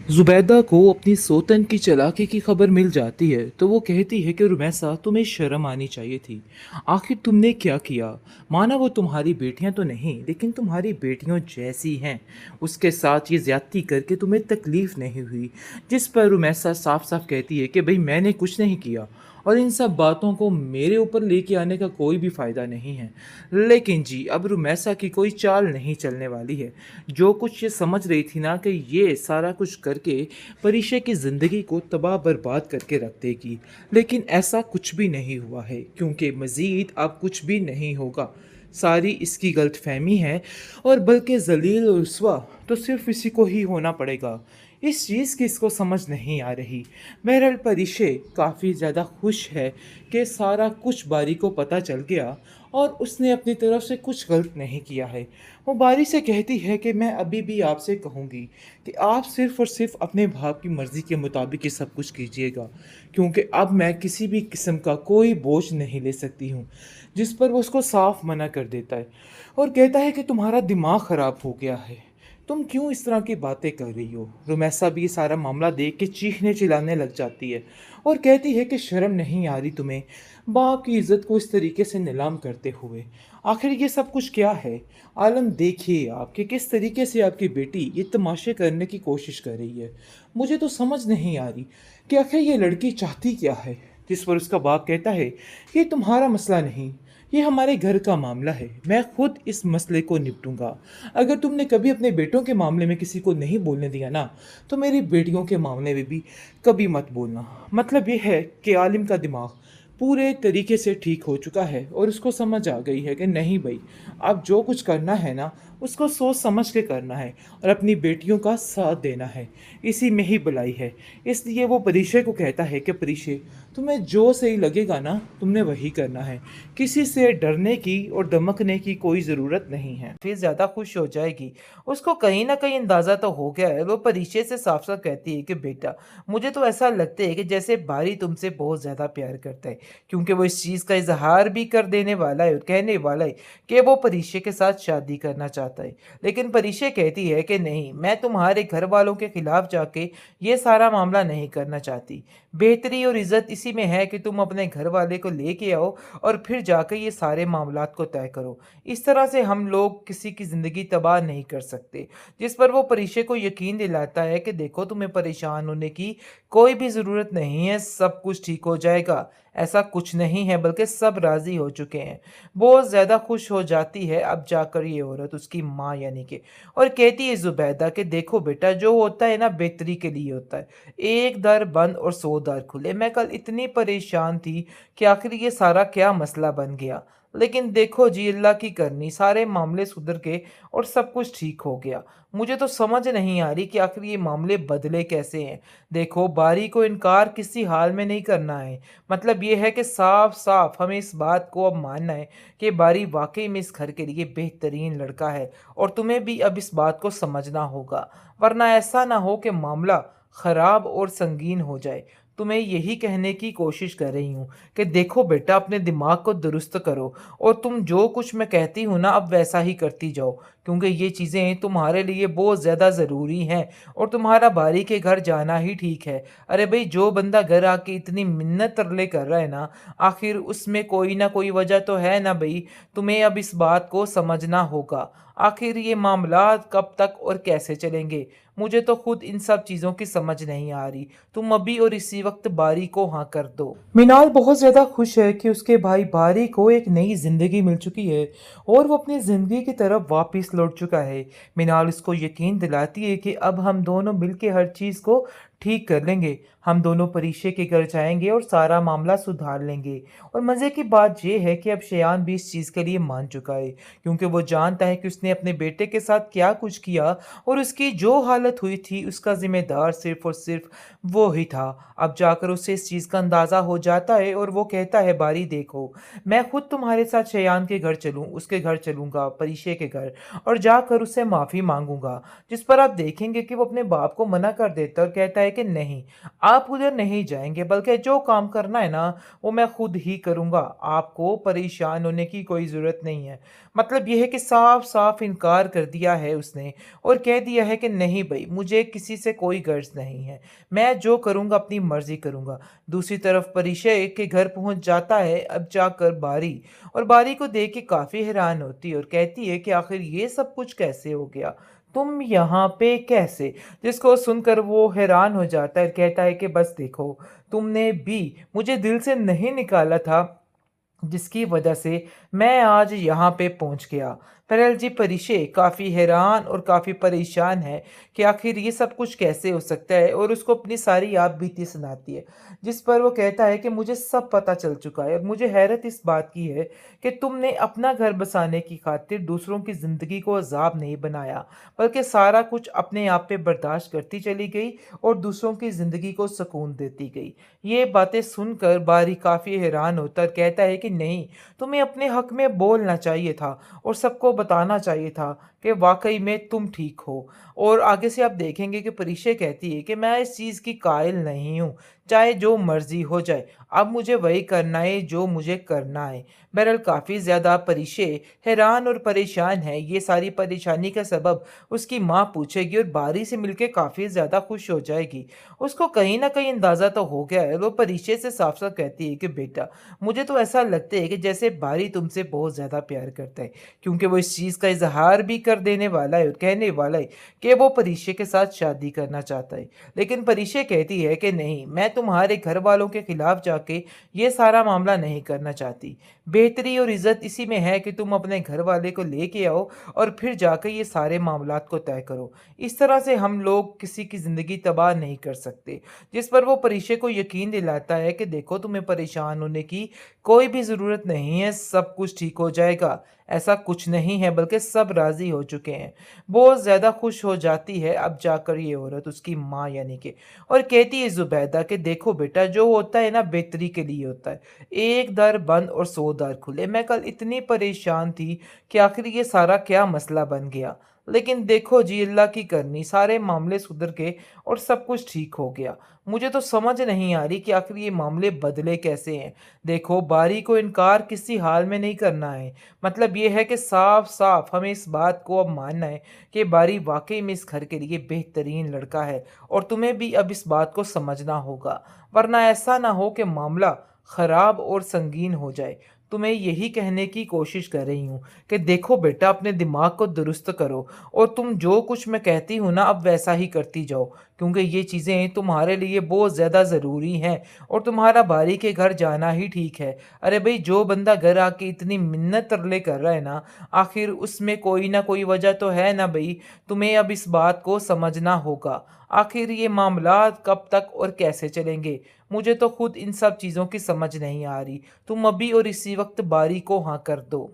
जुबैदा को अपनी सोतन की चालाकी की खबर मिल जाती है तो वो कहती है कि रुमैसा तुम्हें शर्म आनी चाहिए थी। आखिर तुमने क्या किया? माना वो तुम्हारी बेटियां तो नहीं लेकिन तुम्हारी बेटियों जैसी हैं। उसके साथ ये ज्यादती करके तुम्हें तकलीफ नहीं हुई? जिस पर रुमैसा साफ साफ कहती है कि भाई मैंने कुछ नहीं किया और इन सब बातों को मेरे ऊपर लेके आने का कोई भी फ़ायदा नहीं है। लेकिन जी अब रुमैसा की कोई चाल नहीं चलने वाली है। जो कुछ ये समझ रही थी ना कि ये सारा कुछ करके परिशे की ज़िंदगी को तबाह बर्बाद करके रख देगी, लेकिन ऐसा कुछ भी नहीं हुआ है क्योंकि मज़ीद अब कुछ भी नहीं होगा। सारी इसकी गलतफहमी है और बल्कि जलील और रुसवा तो सिर्फ इसी को ही होना पड़ेगा। इस चीज़ की इसको समझ नहीं आ रही। बहरहाल परिशे काफ़ी ज़्यादा खुश है कि सारा कुछ बारी को पता चल गया और उसने अपनी तरफ से कुछ गलत नहीं किया है। वो बारी से कहती है कि मैं अभी भी आपसे कहूँगी कि आप सिर्फ़ और सिर्फ़ अपने बाप की मर्ज़ी के मुताबिक ही सब कुछ कीजिएगा, क्योंकि अब मैं किसी भी किस्म का कोई बोझ नहीं ले सकती हूँ। जिस पर वो उसको साफ मना कर देता है और कहता है कि तुम्हारा दिमाग ख़राब हो गया है, तुम क्यों इस तरह की बातें कर रही हो? रुमैसा भी ये सारा मामला देख के चीखने चिल्लाने लग जाती है और कहती है कि शर्म नहीं आ रही तुम्हें बाप की इज्जत को इस तरीके से नीलाम करते हुए? आखिर ये सब कुछ क्या है? आलम देखिए आप कि किस तरीके से आपकी बेटी ये तमाशे करने की कोशिश कर रही है। मुझे तो समझ नहीं आ रही कि आखिर ये लड़की चाहती क्या है? जिस पर उसका बाप कहता है कि ये तुम्हारा मसला नहीं, ये हमारे घर का मामला है, मैं खुद इस मसले को निपटूंगा। अगर तुमने कभी अपने बेटों के मामले में किसी को नहीं बोलने दिया ना, तो मेरी बेटियों के मामले में भी कभी मत बोलना। मतलब ये है कि आलिम का दिमाग पूरे तरीके से ठीक हो चुका है और उसको समझ आ गई है कि नहीं भाई, अब जो कुछ करना है ना उसको सोच समझ के करना है और अपनी बेटियों का साथ देना है। इसी में ही भलाई है। इसलिए वो परिशे को कहता है कि परिशे, तुम्हें जो सही लगेगा ना तुमने वही करना है। किसी से डरने की और धमकने की कोई ज़रूरत नहीं है। फिर ज़्यादा खुश हो जाएगी। उसको कहीं ना कहीं अंदाज़ा तो हो गया है। वो परिशे से साफ साफ कहती है कि बेटा, मुझे तो ऐसा लगता है कि जैसे बारी तुमसे बहुत ज़्यादा प्यार करता है, क्योंकि वो इस चीज़ का इजहार भी कर देने वाला है और कहने वाला है कि वो परिशे के साथ शादी करना चाहता है। लेकिन परिशे कहती है कि नहीं, मैं तुम्हारे घर वालों के खिलाफ जाके ये सारा मामला नहीं करना चाहती। बेहतरी और इज्जत इसी में है कि तुम अपने घर वाले को लेके आओ और फिर जाकर ये सारे मामलात को तय करो। इस तरह से हम लोग किसी की ज़िंदगी तबाह नहीं कर सकते। जिस पर वो परिशे को यकीन दिलाता है कि देखो, तुम्हें परेशान होने की कोई भी ज़रूरत नहीं है, सब कुछ ठीक हो जाएगा। ऐसा कुछ नहीं है, बल्कि सब राज़ी हो चुके हैं। बहुत ज़्यादा खुश हो जाती है अब जाकर ये औरत, उसकी माँ यानी कि, और कहती है ज़ुबैदा कि देखो बेटा, जो होता है ना बेहतरी के लिए होता है। एक दर बंद और 100 दर खुले। मैं कल इतनी परेशान थी कि आखिर ये सारा क्या मसला बन गया। लेकिन देखो जी, अल्लाह की करनी, सारे मामले सुधर गए और सब कुछ ठीक हो गया। मुझे तो समझ नहीं आ रही कि आखिर ये मामले बदले कैसे हैं। देखो, बारी को इनकार किसी हाल में नहीं करना है। मतलब ये है कि साफ-साफ हमें इस बात को अब मानना है कि बारी वाक़ई में इस घर के लिए बेहतरीन लड़का है और तुम्हें भी अब इस बात को समझना होगा। वरना ऐसा ना हो कि मामला ख़राब और संगीन हो जाए। तो मैं यही कहने की कोशिश कर रही हूँ कि देखो बेटा, अपने दिमाग को दुरुस्त करो और तुम जो कुछ मैं कहती हूँ ना, अब वैसा ही करती जाओ, क्योंकि ये चीज़ें तुम्हारे लिए बहुत ज़्यादा ज़रूरी हैं और तुम्हारा बारी के घर जाना ही ठीक है। अरे भई, जो बंदा घर आके इतनी मिन्नत तरले कर रहा है ना, आखिर उसमें कोई ना कोई वजह तो है ना भई। तुम्हें अब इस बात को समझना होगा। आखिर ये मामलात कब तक और कैसे चलेंगे? मुझे तो खुद इन सब चीज़ों की समझ नहीं आ रही। तुम अभी और इसी वक्त बारी को हाँ कर दो। मिनाल बहुत ज़्यादा खुश है कि उसके भाई बारी को एक नई ज़िंदगी मिल चुकी है और वो अपनी ज़िंदगी की तरफ वापस लौट चुका है। मिनाल उसको यकीन दिलाती है कि अब हम दोनों मिलके हर चीज़ को ठीक कर लेंगे। हम दोनों परिशे के घर जाएंगे और सारा मामला सुधार लेंगे। और मज़े की बात यह है कि अब शेयान भी इस चीज़ के लिए मान चुका है, क्योंकि वो जानता है कि उसने अपने बेटे के साथ क्या कुछ किया और उसकी जो हालत हुई थी उसका ज़िम्मेदार सिर्फ़ और सिर्फ़ वो ही था। अब जाकर उसे इस चीज़ का अंदाज़ा हो जाता है और वो कहता है, बारी देखो, मैं खुद तुम्हारे साथ शेयान के घर चलूँ, उसके घर चलूँगा, परिशे के घर, और जाकर उससे माफ़ी माँगूँगा। जिस पर आप देखेंगे कि वो अपने बाप को मना कर देता है और कहता है कि नहीं, आप उधर नहीं जाएँगे, बल्कि जो काम करना है ना, वो मैं खुद ही करूँगा। आपको परेशान होने की कोई ज़रूरत नहीं है। मतलब ये है कि साफ-साफ इनकार कर दिया है उसने और कह दिया है कि नहीं भई, मुझे किसी से कोई गर्ज़ नहीं है। मैं जो करूँगा अपनी मर्ज़ी करूँगा। दूसरी तरफ परिचय के घर पहुँच जाता है अब जाकर बारी, और बारी को देख के काफ़ी हैरान होती है और कहती है कि आखिर ये सब कुछ कैसे हो गया? तुम यहाँ पे कैसे? जिसको सुनकर वो हैरान हो जाता है और कहता है कि बस देखो, तुमने भी मुझे दिल से नहीं निकाला था, जिसकी वजह से मैं आज यहाँ पे पहुँच गया। बहरहाल जी, परिशे काफ़ी हैरान और काफ़ी परेशान है कि आखिर ये सब कुछ कैसे हो सकता है, और उसको अपनी सारी आप बीती सुनाती है। जिस पर वो कहता है कि मुझे सब पता चल चुका है और मुझे हैरत इस बात की है कि तुमने अपना घर बसाने की खातिर दूसरों की ज़िंदगी को अज़ाब नहीं बनाया, बल्कि सारा कुछ अपने आप पे बर्दाश्त करती चली गई और दूसरों की ज़िंदगी को सुकून देती गई। ये बातें सुनकर बारी काफ़ी हैरान होता है और कहता है कि नहीं, तुम्हें अपने हक में बोलना चाहिए था और सबको बताना चाहिए था कि वाक़ई में तुम ठीक हो। और आगे से आप देखेंगे कि परिशय कहती है कि मैं इस चीज़ की कायल नहीं हूँ, चाहे जो मर्ज़ी हो जाए। अब मुझे वही करना है जो मुझे करना है। बहरहाल काफ़ी ज़्यादा परिशय हैरान और परेशान है। ये सारी परेशानी का सबब उसकी माँ पूछेगी और बारी से मिलके काफ़ी ज़्यादा खुश हो जाएगी। उसको कहीं न कहीं अंदाज़ा तो हो गया है। वो परिचय से साफ-साफ कहती है कि बेटा, मुझे तो ऐसा लगता है कि जैसे बारी तुमसे बहुत ज़्यादा प्यार करता है, क्योंकि वो इस चीज़ का इज़हार भी कर देने वाला है और कहने वाला है कि वो परिचय के साथ शादी करना चाहता है। लेकिन परिचय कहती है कि नहीं, मैं तुम्हारे घर वालों के खिलाफ जाके ये सारा मामला नहीं करना चाहती। बेहतरी और इज़्ज़त इसी में है कि तुम अपने घर वाले को लेके आओ और फिर जाकर ये सारे मामलात को तय करो। इस तरह से हम लोग किसी की ज़िंदगी तबाह नहीं कर सकते। जिस पर वो परिचय को यकीन दिलाता है कि देखो, तुम्हें परेशान होने की कोई भी ज़रूरत नहीं है, सब कुछ ठीक हो जाएगा। ऐसा कुछ नहीं है, बल्कि सब राज़ी हो चुके हैं। बहुत ज़्यादा खुश हो जाती है अब जाकर ये औरत, उसकी माँ यानी कि, और कहती है ज़ुबैदा कि देखो बेटा, जो होता है ना बेहतरी के लिए होता है। एक दर बंद और 100 दर खुले। मैं कल इतनी परेशान थी कि आखिर ये सारा क्या मसला बन गया। लेकिन देखो जी, अल्लाह की करनी, सारे मामले सुधर गए और सब कुछ ठीक हो गया। मुझे तो समझ नहीं आ रही कि आखिर ये मामले बदले कैसे हैं। देखो, बारी को इनकार किसी हाल में नहीं करना है। मतलब ये है कि साफ-साफ हमें इस बात को अब मानना है कि बारी वाक़ई में इस घर के लिए बेहतरीन लड़का है, और तुम्हें भी अब इस बात को समझना होगा। वरना ऐसा ना हो कि मामला ख़राब और संगीन हो जाए। तो मैं यही कहने की कोशिश कर रही हूँ कि देखो बेटा, अपने दिमाग को दुरुस्त करो और तुम जो कुछ मैं कहती हूँ ना, अब वैसा ही करती जाओ, क्योंकि ये चीज़ें तुम्हारे लिए बहुत ज़्यादा ज़रूरी हैं और तुम्हारा बारी के घर जाना ही ठीक है। अरे भई, जो बंदा घर आके इतनी मिन्नत तरले कर रहा है ना, आखिर उसमें कोई ना कोई वजह तो है ना भई। तुम्हें अब इस बात को समझना होगा। आखिर ये मामलात कब तक और कैसे चलेंगे? मुझे तो खुद इन सब चीज़ों की समझ नहीं आ रही। तुम अभी और इसी वक़्त बारी को हाँ कर दो।